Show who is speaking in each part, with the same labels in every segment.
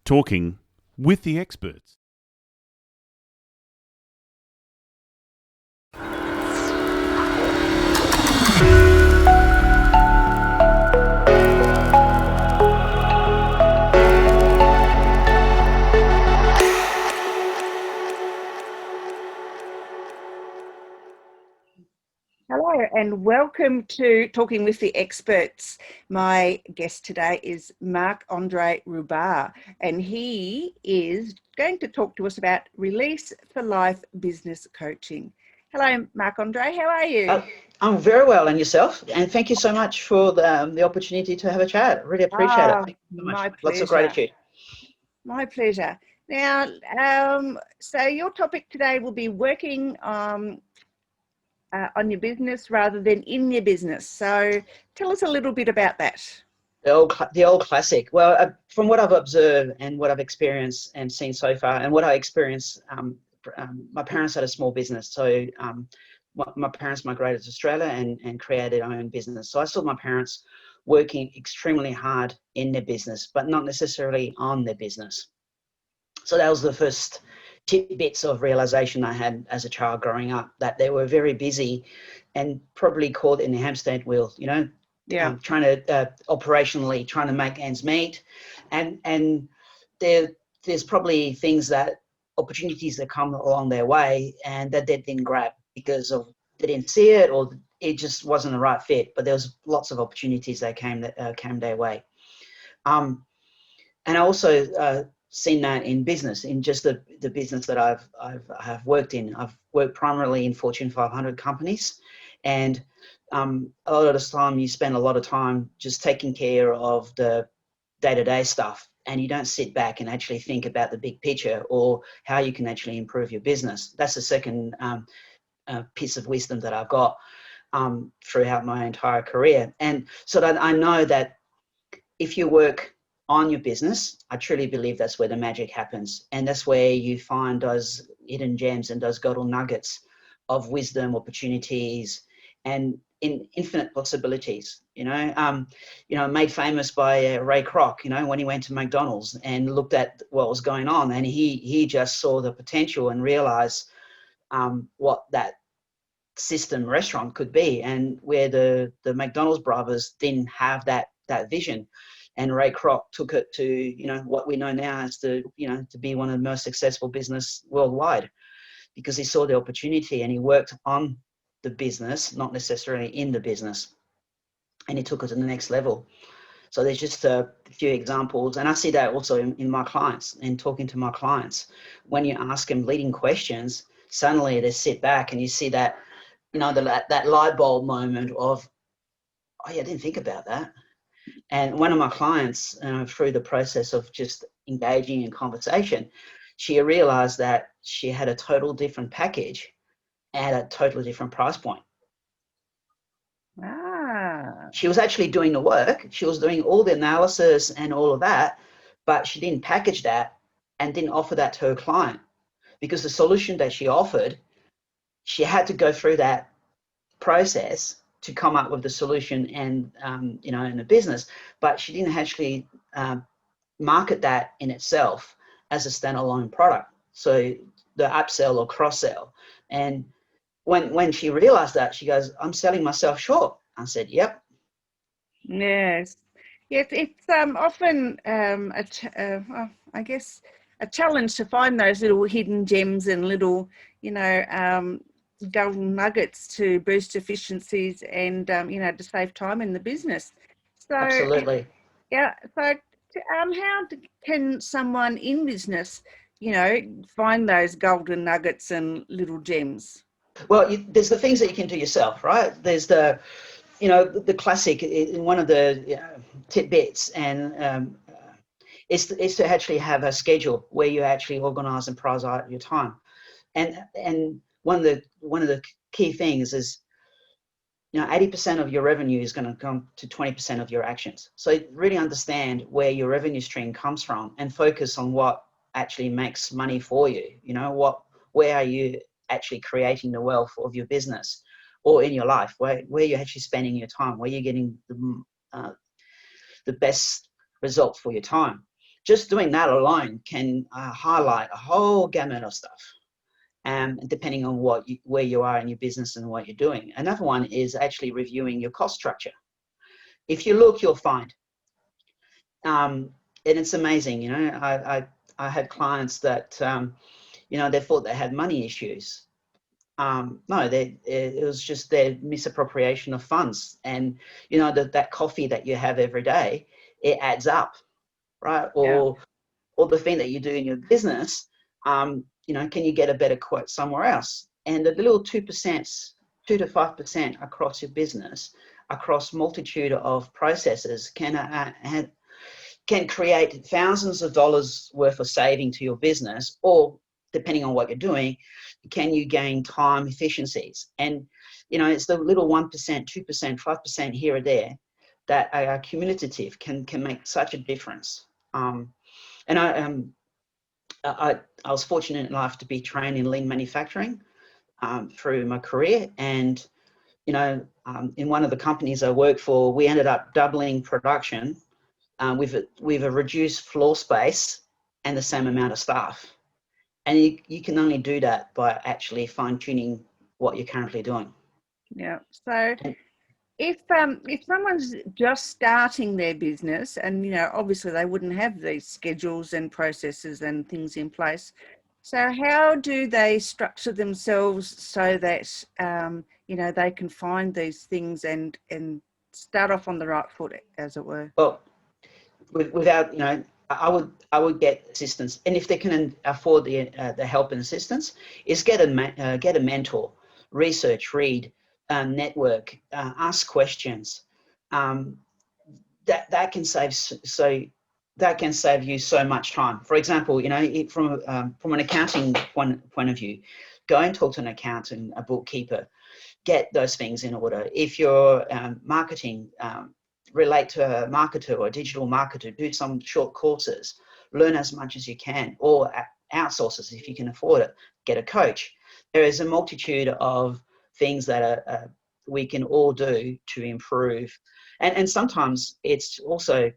Speaker 1: talking with the experts.
Speaker 2: Hello and welcome to Talking with the Experts. My guest today is Marc-Andre Roubaud, and he is going to talk to us about Release for Life business coaching. Hello, Marc-Andre, how are you?
Speaker 3: I'm very well, and yourself? And thank you so much for the opportunity to have a chat. Really appreciate it. Thank you so much.
Speaker 2: My pleasure.
Speaker 3: Lots of gratitude.
Speaker 2: My pleasure. Now, so your topic today will be working on your business rather than in your business. So tell us a little bit about that.
Speaker 3: The old classic. Well, from what I've observed and what I've experienced and seen so far, and what I experienced, my parents had a small business. So my parents migrated to Australia and created their own business. So I saw my parents working extremely hard in their business, but not necessarily on their business. So that was the first tidbits of realization I had as a child growing up, that they were very busy and probably caught in the hamster wheel, trying to operationally trying to make ends meet. And there's probably opportunities that come along their way and that they didn't grab because of they didn't see it, or it just wasn't the right fit. But there was lots of opportunities that came their way. And I also seen that in business, in just the business that I've worked in. I've worked primarily in Fortune 500 companies, and a lot of the time you spend a lot of time just taking care of the day-to-day stuff, and you don't sit back and actually think about the big picture or how you can actually improve your business. That's the second piece of wisdom that I've got throughout my entire career. And so that I know that if you work on your business, I truly believe that's where the magic happens. And that's where you find those hidden gems and those golden nuggets of wisdom, opportunities, and infinite possibilities, made famous by Ray Kroc, when he went to McDonald's and looked at what was going on, and he just saw the potential and realized what that system restaurant could be, and where the McDonald's brothers didn't have that vision. And Ray Kroc took it to, what we know now as to be one of the most successful business worldwide, because he saw the opportunity and he worked on the business, not necessarily in the business, and he took it to the next level. So there's just a few examples, and I see that also in my clients and talking to my clients. When you ask them leading questions, suddenly they sit back and you see that, that light bulb moment of, oh yeah, I didn't think about that. And one of my clients, through the process of just engaging in conversation, she realized that she had a total different package at a totally different price point. She was actually doing the work. She was doing all the analysis and all of that, but she didn't package that and didn't offer that to her client, because the solution that she offered, she had to go through that process to come up with the solution and, in the business, but she didn't actually market that in itself as a standalone product. So the upsell or cross sell. And when she realized that, she goes, I'm selling myself short. I said, yep.
Speaker 2: Yes, it's often I guess a challenge to find those little hidden gems and little, golden nuggets to boost efficiencies and to save time in the business. So
Speaker 3: absolutely.
Speaker 2: Yeah. So how can someone in business, find those golden nuggets and little gems?
Speaker 3: Well, there's the things that you can do yourself, right? There's the classic, in one of the tidbits, and is to actually have a schedule where you actually organize and prioritize out your time. And one of the key things is, 80% of your revenue is going to come to 20% of your actions. So really understand where your revenue stream comes from and focus on what actually makes money for you. Where are you actually creating the wealth of your business or in your life? Where you're actually spending your time, where you're getting the best results for your time. just doing that alone can highlight a whole gamut of stuff, depending on where you are in your business and what you're doing. Another one is actually reviewing your cost structure. If you look, you'll find, and it's amazing. You know, I had clients that, you know, they thought they had money issues. No, it was just their misappropriation of funds. And, you know, that coffee that you have every day, it adds up, right? Or the thing that you do in your business, you know, can you get a better quote somewhere else? And the little 2%, 2 to 5% across your business, across multitude of processes, can create thousands of dollars worth of saving to your business, or depending on what you're doing, can you gain time efficiencies? And, you know, it's the little 1%, 2%, 5% here or there that are cumulative, can make such a difference. And I was fortunate enough to be trained in lean manufacturing through my career. And, you know, in one of the companies I worked for, we ended up doubling production with a reduced floor space and the same amount of staff. And you can only do that by actually fine-tuning what you're currently doing.
Speaker 2: Yeah. So if someone's just starting their business, and, you know, obviously they wouldn't have these schedules and processes and things in place, so how do they structure themselves so that you know, they can find these things and start off on the right foot, as it were?
Speaker 3: Well, without, you know, I would get assistance, and if they can afford the help and assistance, is get a mentor, research, read, network, ask questions. That can save you so much time. For example, you know, from an accounting point of view, go and talk to an accountant, a bookkeeper, get those things in order. If you're marketing, relate to a marketer or a digital marketer, do some short courses, learn as much as you can, or outsource it if you can afford it, get a coach. There is a multitude of things that we can all do to improve. And sometimes it's also,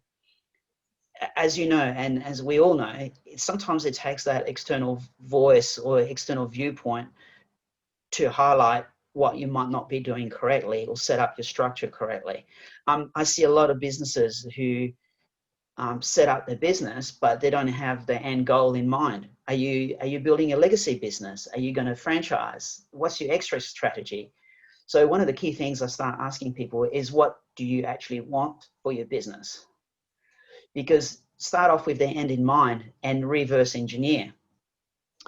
Speaker 3: as you know, and as we all know, sometimes it takes that external voice or external viewpoint to highlight what you might not be doing correctly, or set up your structure correctly. I see a lot of businesses who set up their business, but they don't have the end goal in mind. Are you building a legacy business? Are you going to franchise? What's your extra strategy? So one of the key things I start asking people is, what do you actually want for your business? Because start off with the end in mind and reverse engineer.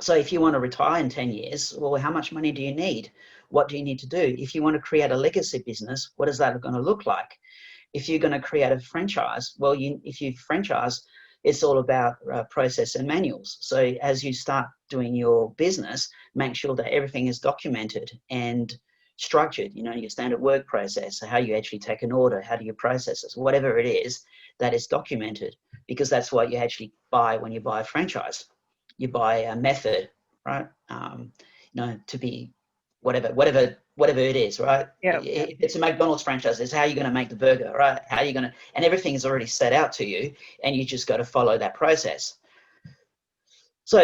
Speaker 3: So if you want to retire in 10 years, well, how much money do you need? What do you need to do? If you want to create a legacy business, what is that going to look like? If you're going to create a franchise, well, if you franchise, it's all about process and manuals. So as you start doing your business, make sure that everything is documented and structured. You know, your standard work process, how you actually take an order, how do you process it, whatever it is, that is documented, because that's what you actually buy when you buy a franchise. You buy a method, right? You know, to be whatever it is, right?
Speaker 2: Yeah.
Speaker 3: If it's a McDonald's franchise, it's how you're going to make the burger, right? How you're going to, and everything is already set out to you, and you just got to follow that process. So,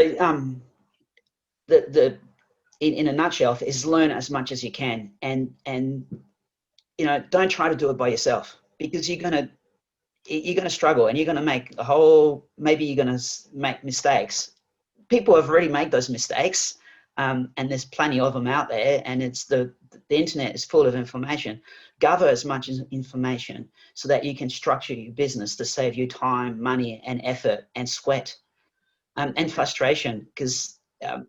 Speaker 3: in a nutshell, is learn as much as you can, and you know, don't try to do it by yourself, because you're going to struggle, and you're going to make maybe you're going to make mistakes. People have already made those mistakes, and there's plenty of them out there, and it's the internet is full of information. Gather as much information so that you can structure your business to save you time, money, and effort, and sweat, and frustration, because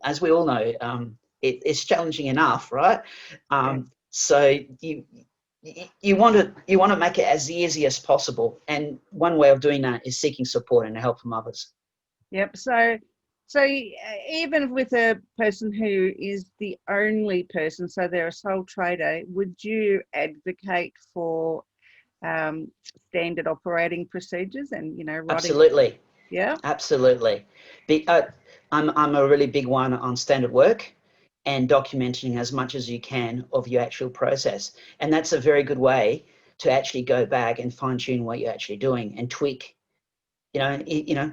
Speaker 3: as we all know, it's challenging enough, right? So you want to make it as easy as possible, and one way of doing that is seeking support and help from others.
Speaker 2: Yep. So even with a person who is the only person, so they're a sole trader, would you advocate for standard operating procedures and, you know, writing?
Speaker 3: Absolutely.
Speaker 2: Yeah.
Speaker 3: Absolutely. I'm a really big one on standard work and documenting as much as you can of your actual process. And that's a very good way to actually go back and fine tune what you're actually doing and tweak You know,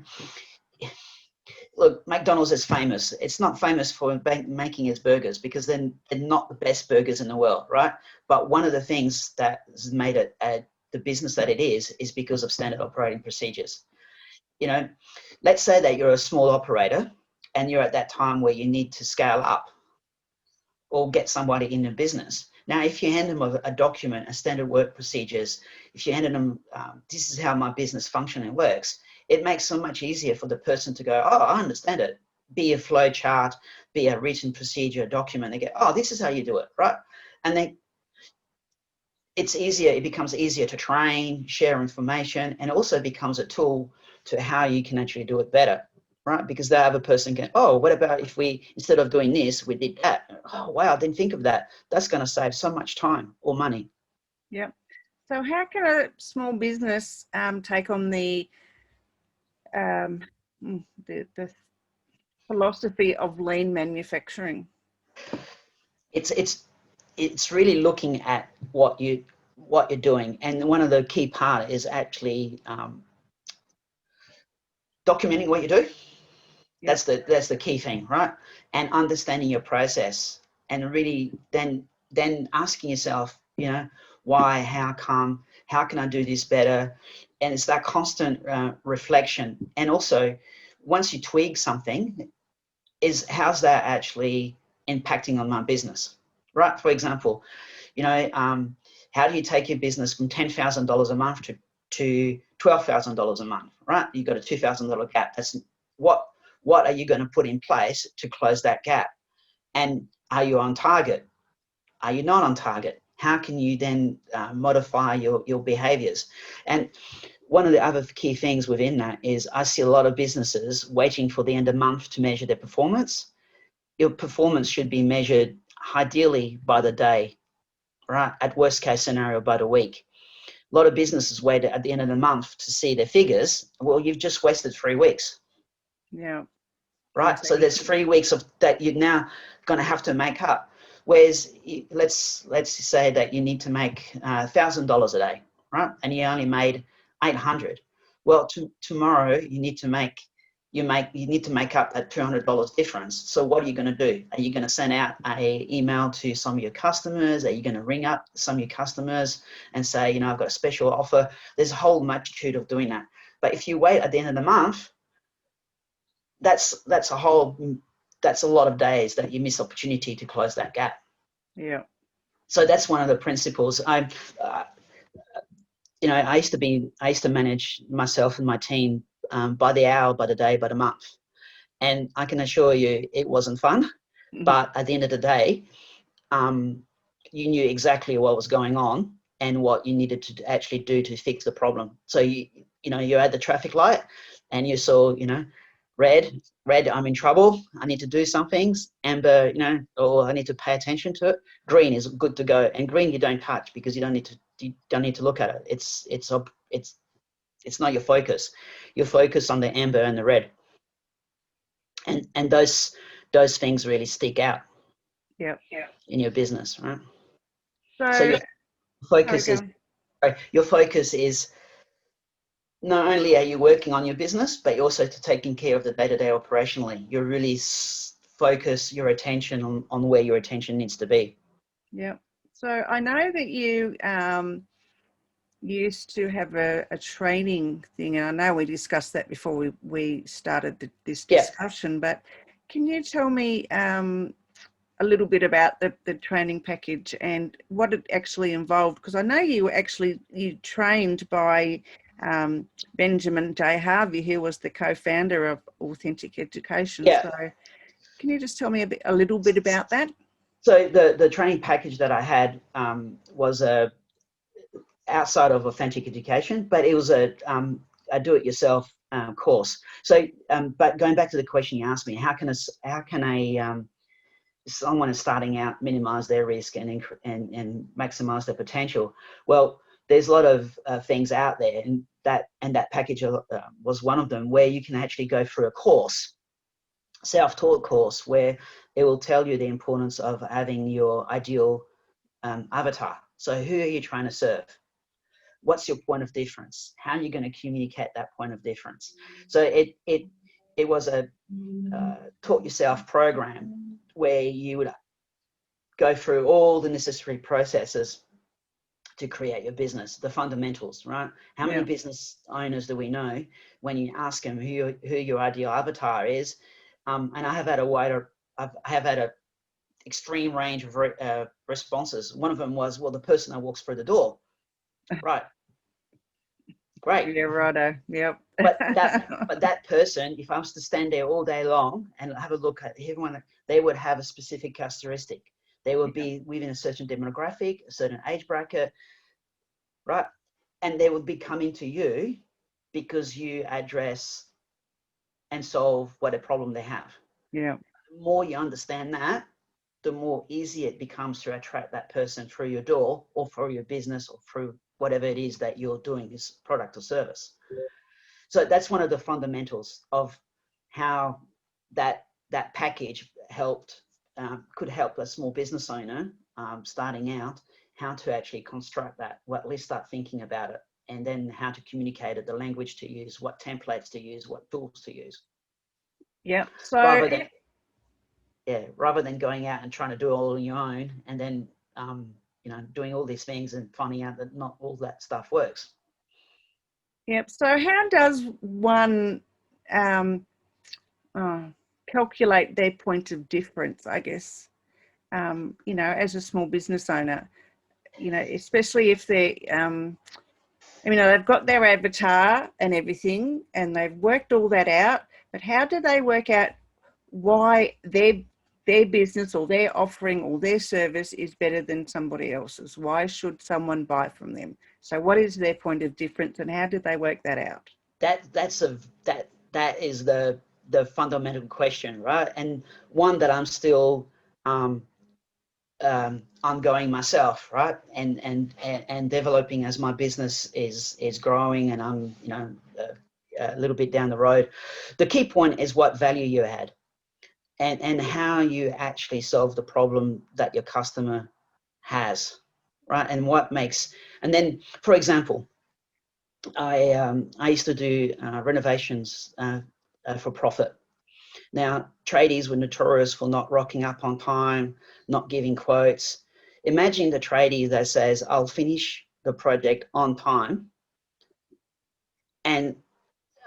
Speaker 3: look, McDonald's is famous. It's not famous for making its burgers because they're not the best burgers in the world, right? But one of the things that has made it the business that it is because of standard operating procedures. You know, let's say that you're a small operator and you're at that time where you need to scale up or get somebody in the business. Now, if you hand them a document, a standard work procedures, if you hand them, this is how my business function and works, it makes so much easier for the person to go, oh, I understand it. Be a flow chart, be a written procedure document. They go, oh, this is how you do it, right? And it's easier. It becomes easier to train, share information, and also becomes a tool to how you can actually do it better, right? Because the other person can, oh, what about if we, instead of doing this, we did that? Oh, wow, I didn't think of that. That's going to save so much time or money.
Speaker 2: Yeah. So how can a small business take on the philosophy of lean manufacturing?
Speaker 3: It's really looking at what you're doing, and one of the key part is actually documenting what you do. Yep. That's the key thing, right? And understanding your process, and really then asking yourself, you know, why, how come, how can I do this better? And it's that constant reflection. And also, once you tweak something, is how's that actually impacting on my business, right? For example, you know, how do you take your business from $10,000 a month to $12,000 a month, right? You've got a $2,000 gap. That's what are you going to put in place to close that gap? And are you on target? Are you not on target? How can you then modify your behaviors? And one of the other key things within that is I see a lot of businesses waiting for the end of the month to measure their performance. Your performance should be measured ideally by the day, right? At worst case scenario, by the week. A lot of businesses wait at the end of the month to see their figures. Well, you've just wasted 3 weeks.
Speaker 2: Yeah.
Speaker 3: Right. Exactly. So there's 3 weeks of that you're now going to have to make up. Whereas let's say that you need to make $1,000 a day, right? And you only made 800. Well, tomorrow you need to make up that $200 difference. So what are you going to do? Are you going to send out an email to some of your customers? Are you going to ring up some of your customers and say, you know, I've got a special offer? There's a whole multitude of doing that. But if you wait at the end of the month, that's a lot of days that you miss opportunity to close that gap.
Speaker 2: Yeah.
Speaker 3: So that's one of the principles. You know, I used to manage myself and my team by the hour, by the day, by the month, and I can assure you it wasn't fun. Mm-hmm. But at the end of the day, you knew exactly what was going on and what you needed to actually do to fix the problem. So you're at the traffic light and you saw, you know, red, I'm in trouble. I need to do some things. Amber, you know, or I need to pay attention to it. Green is good to go, and green you don't touch because you don't need to look at it. It's not your focus. You're focused on the amber and the red, and those things really stick out.
Speaker 2: Yeah.
Speaker 3: In your business, right?
Speaker 2: So
Speaker 3: your focus is not only are you working on your business, but you're also taking care of the day-to-day operationally. You're really focus your attention on where your attention needs to be.
Speaker 2: Yeah. So I know that you used to have a training thing, and I know we discussed that before we started this discussion, but can you tell me a little bit about the training package and what it actually involved? Because I know you trained by Benjamin J. Harvey, who was the co-founder of Authentic Education. Yeah. So can you just tell me a little bit about that?
Speaker 3: So the training package that I had was outside of Authentic Education, but it was a do-it-yourself course. So, but going back to the question you asked me, how can someone is starting out minimize their risk and maximize their potential? Well, there's a lot of things out there, and that package was one of them, where you can actually go through a course, self-taught course, where it will tell you the importance of having your ideal avatar. So who are you trying to serve? What's your point of difference? How are you going to communicate that point of difference? So it was a taught yourself program where you would go through all the necessary processes to create your business, the fundamentals, right? How many business owners do we know when you ask them who your ideal avatar is? And I have had a extreme range of responses. One of them was, well, the person that walks through the door. Right. Great.
Speaker 2: Yeah, righto. Yep.
Speaker 3: But that person, if I was to stand there all day long and have a look at everyone, they would have a specific characteristic. They would be within a certain demographic, a certain age bracket, right? And they would be coming to you because you address and solve whatever problem they have.
Speaker 2: Yeah.
Speaker 3: The more you understand that, the more easy it becomes to attract that person through your door or through your business or through whatever it is that you're doing, this product or service. So that's one of the fundamentals of how that package could help a small business owner starting out, how to actually construct that, or at least start thinking about it, and then how to communicate it, the language to use, what templates to use, what tools to use.
Speaker 2: Yeah. So
Speaker 3: rather than going out and trying to do it all on your own and then doing all these things and finding out that not all that stuff works.
Speaker 2: Yep. So how does one calculate their point of difference, I guess, as a small business owner, especially if they're, they've got their avatar and everything and they've worked all that out, but how do they work out why their business or their offering or their service is better than somebody else's? Why should someone buy from them? So what is their point of difference and how did they work that out?
Speaker 3: That is the fundamental question, right? And one that I'm still ongoing myself, right? And developing as my business is growing and I'm a little bit down the road. The key point is what value you add. And how you actually solve the problem that your customer has, right? And and then, for example, I used to do renovations for profit. Now, tradies were notorious for not rocking up on time, not giving quotes. Imagine the tradie that says, I'll finish the project on time, and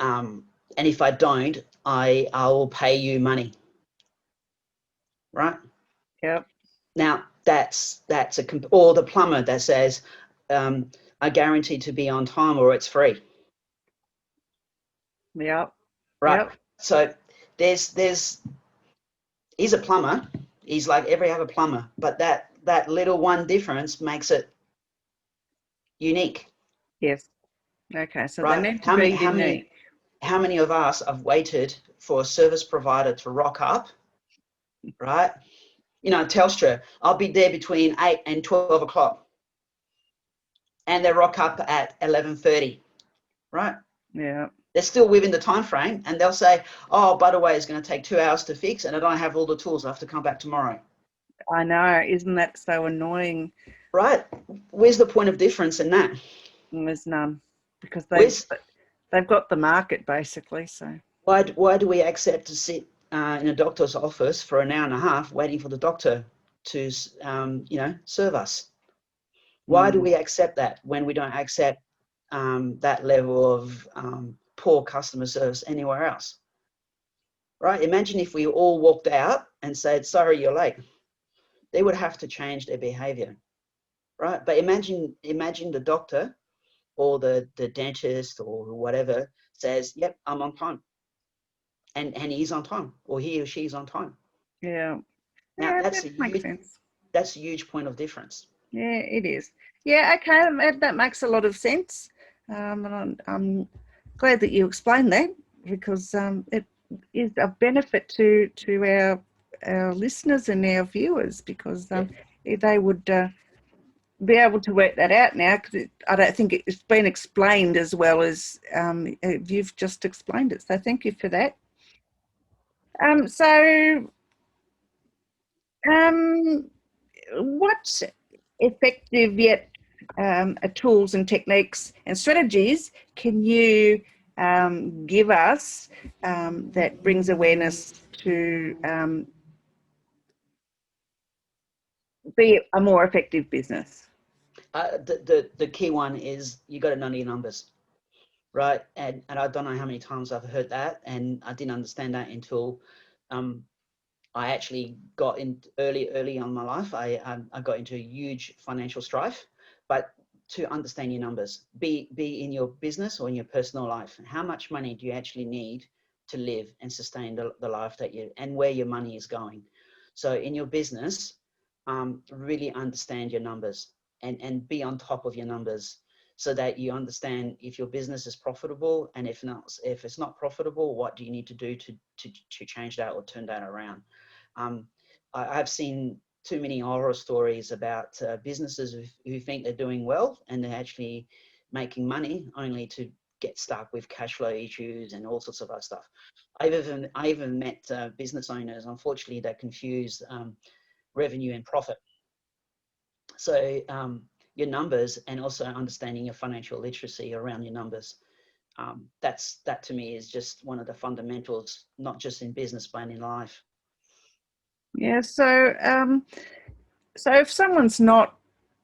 Speaker 3: if I don't, I will pay you money. Right?
Speaker 2: Yep.
Speaker 3: Now or the plumber that says, I guarantee to be on time or it's free.
Speaker 2: Yep.
Speaker 3: Right.
Speaker 2: Yep.
Speaker 3: So he's a plumber. He's like every other plumber, but that little one difference makes it unique.
Speaker 2: Yes. Okay. So
Speaker 3: right?
Speaker 2: they need to be unique.
Speaker 3: How many of us have waited for a service provider to rock up, right? Telstra, I'll be there between 8 and 12 o'clock. And they rock up at 11:30, right?
Speaker 2: Yeah.
Speaker 3: They're still within the time frame and they'll say, oh, by the way, it's going to take 2 hours to fix and I don't have all the tools. I have to come back tomorrow.
Speaker 2: I know. Isn't that so annoying?
Speaker 3: Right. Where's the point of difference in that?
Speaker 2: There's none, because they've got the market basically. So
Speaker 3: why do we accept to sit in a doctor's office for an hour and a half waiting for the doctor to serve us? Why do we accept that when we don't accept that level of poor customer service anywhere else? Right? Imagine if we all walked out and said, sorry, you're late. They would have to change their behavior, right? But imagine the doctor or the dentist or whatever says, yep, I'm on time. And he's on time, or he or she's on time.
Speaker 2: Yeah.
Speaker 3: Now,
Speaker 2: yeah,
Speaker 3: that's
Speaker 2: that makes sense.
Speaker 3: That's a huge point of difference.
Speaker 2: Yeah, it is. Yeah, okay, that makes a lot of sense. And I'm glad that you explained that, because it is a benefit to our listeners and our viewers, because they would be able to work that out now, because I don't think it's been explained as well as you've just explained it. So thank you for that. What's effective yet tools and techniques and strategies can you give us that brings awareness to be a more effective business?
Speaker 3: The key one is you got to know your numbers, right? And I don't know how many times I've heard that, and I didn't understand that until I actually got in early on in my life. I got into a huge financial strife, but to understand your numbers, be in your business or in your personal life, how much money do you actually need to live and sustain the life that you, and where your money is going. So in your business, really understand your numbers and be on top of your numbers, so that you understand if your business is profitable, and if it's not profitable, what do you need to do to change that or turn that around. I've seen too many horror stories about businesses who think they're doing well and they're actually making money only to get stuck with cash flow issues and all sorts of other stuff. I even met business owners, unfortunately, that confuse revenue and profit. So your numbers, and also understanding your financial literacy around your numbers. That to me is just one of the fundamentals, not just in business, but in life.
Speaker 2: Yeah. So if someone's not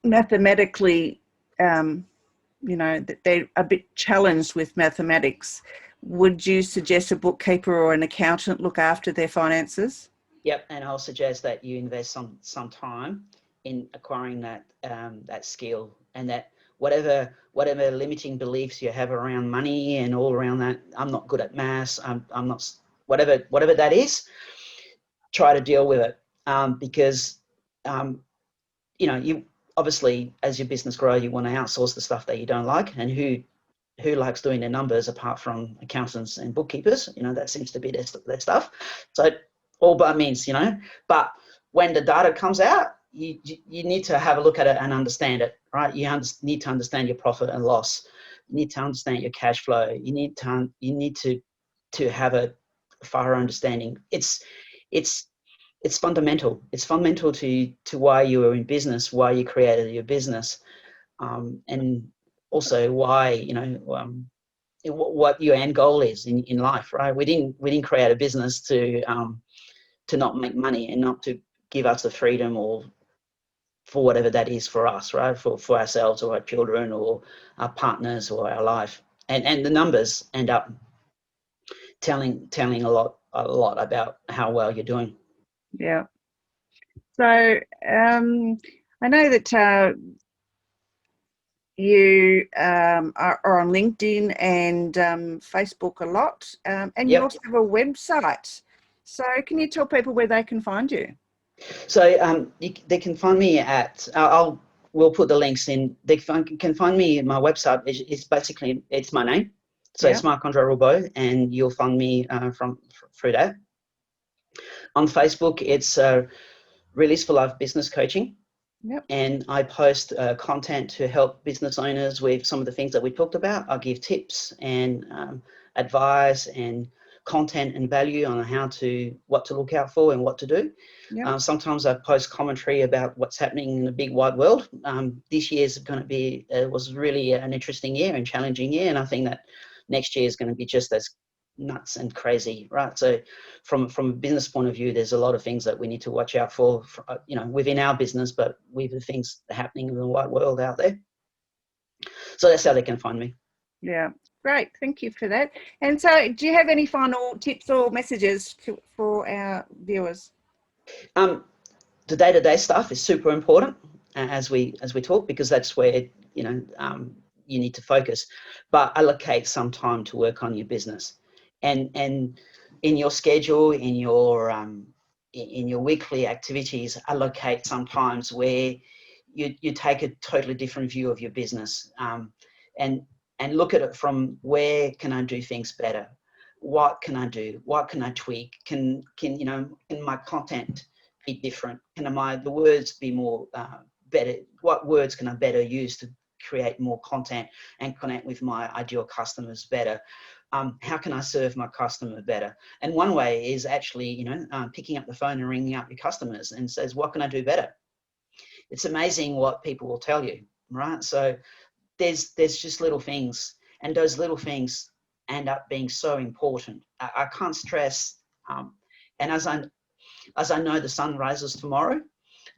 Speaker 2: mathematically, that they're a bit challenged with mathematics, would you suggest a bookkeeper or an accountant look after their finances?
Speaker 3: Yep, and I'll suggest that you invest some time in acquiring that skill, and that whatever limiting beliefs you have around money and all around that, I'm not good at maths, I'm not, whatever that is, try to deal with it, because you obviously, as your business grows, you want to outsource the stuff that you don't like, and who likes doing their numbers apart from accountants and bookkeepers? That seems to be their stuff. So all by means, but when the data comes out, you need to have a look at it and understand it, right? You need to understand your profit and loss. You need to understand your cash flow. You need to have a thorough understanding. It's fundamental. It's fundamental to why you are in business, why you created your business, and also why what your end goal is in life, right? We didn't create a business to not make money and not to give us the freedom, or for whatever that is for us, right? For ourselves or our children or our partners or our life. And the numbers end up telling a lot about how well you're doing.
Speaker 2: Yeah. So I know that you are on LinkedIn and Facebook a lot, and
Speaker 3: Yep.
Speaker 2: You also have a website. So can you tell people where they can find you?
Speaker 3: So they can find me at, we'll put the links in. They can find me at my website. It's my name. So It's Marc-Andre Roubaud, and you'll find me through that. On Facebook, it's Release for Life Business Coaching.
Speaker 2: Yep.
Speaker 3: And I post content to help business owners with some of the things that we talked about. I give tips and advice and content and value on what to look out for and what to do.
Speaker 2: Yep.
Speaker 3: Sometimes I post commentary about what's happening in the big wide world. This year is going to be, was really an interesting year and challenging year. And I think that next year is going to be just as nuts and crazy, right? So from a business point of view, there's a lot of things that we need to watch out for, within our business, but with the things happening in the wide world out there. So that's how they can find me.
Speaker 2: Yeah, great. Thank you for that. And so do you have any final tips or messages for our viewers?
Speaker 3: The day-to-day stuff is super important as we talk, because that's where, you need to focus, but allocate some time to work on your business. And in your schedule, in your weekly activities, allocate some times where you take a totally different view of your business, and look at it from, where can I do things better? What can I do? What can I tweak? Can my content be different? Can the words be more better? What words can I better use to create more content and connect with my ideal customers better? How can I serve my customer better? And one way is actually, picking up the phone and ringing up your customers and says, what can I do better? It's amazing what people will tell you. right? So there's just little things, and those little things end up being so important. I can't stress, and as I know the sun rises tomorrow,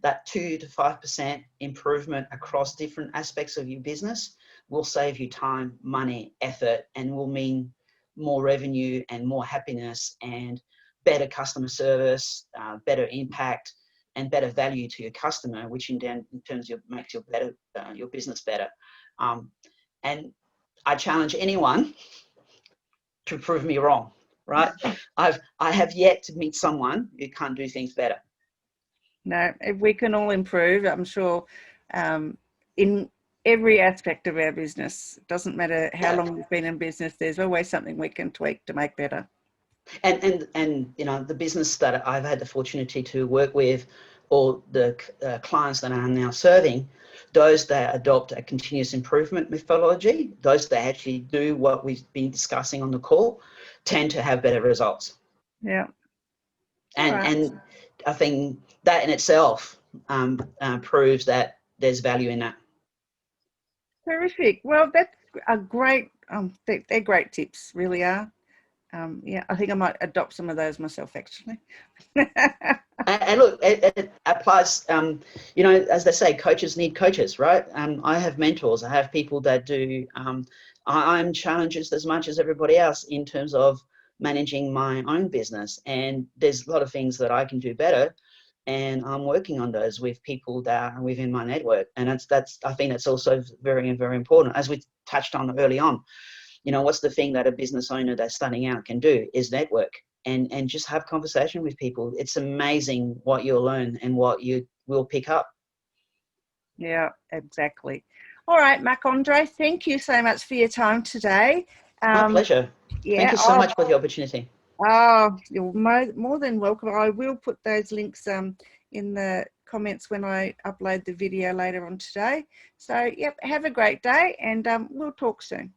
Speaker 3: that 2 to 5% improvement across different aspects of your business will save you time, money, effort, and will mean more revenue and more happiness and better customer service, better impact, and better value to your customer, which in terms of makes your business better. And I challenge anyone to prove me wrong, right? I have yet to meet someone who can't do things better.
Speaker 2: No, if we can all improve, I'm sure, in every aspect of our business. It doesn't matter how long we've been in business, there's always something we can tweak to make better.
Speaker 3: And you know, the business that I've had the fortunity to work with, or the clients that I'm now serving, those that adopt a continuous improvement methodology, those that actually do what we've been discussing on the call, tend to have better results.
Speaker 2: Yeah.
Speaker 3: And I think that in itself proves that there's value in that.
Speaker 2: Terrific. Well, that's a great, they're great tips, really are. Yeah, I think I might adopt some of those myself, actually.
Speaker 3: And look, it applies, you know, as they say, coaches need coaches, right? I have mentors. I have people that do, I'm challenged as much as everybody else in terms of managing my own business. And there's a lot of things that I can do better. And I'm working on those with people that are within my network. And I think that's also very, very important. As we touched on early on, you know, what's the thing that a business owner that's starting out can do is network and just have conversation with people. It's amazing what you'll learn and what you will pick up.
Speaker 2: Yeah, exactly. All right, Marc-Andre, thank you so much for your time today.
Speaker 3: My pleasure.
Speaker 2: Yeah,
Speaker 3: thank you so much for the opportunity.
Speaker 2: Oh, you're more than welcome. I will put those links in the comments when I upload the video later on today. So, yep, have a great day, and we'll talk soon.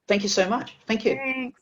Speaker 3: Thank you so much. Thank you.
Speaker 2: Thanks.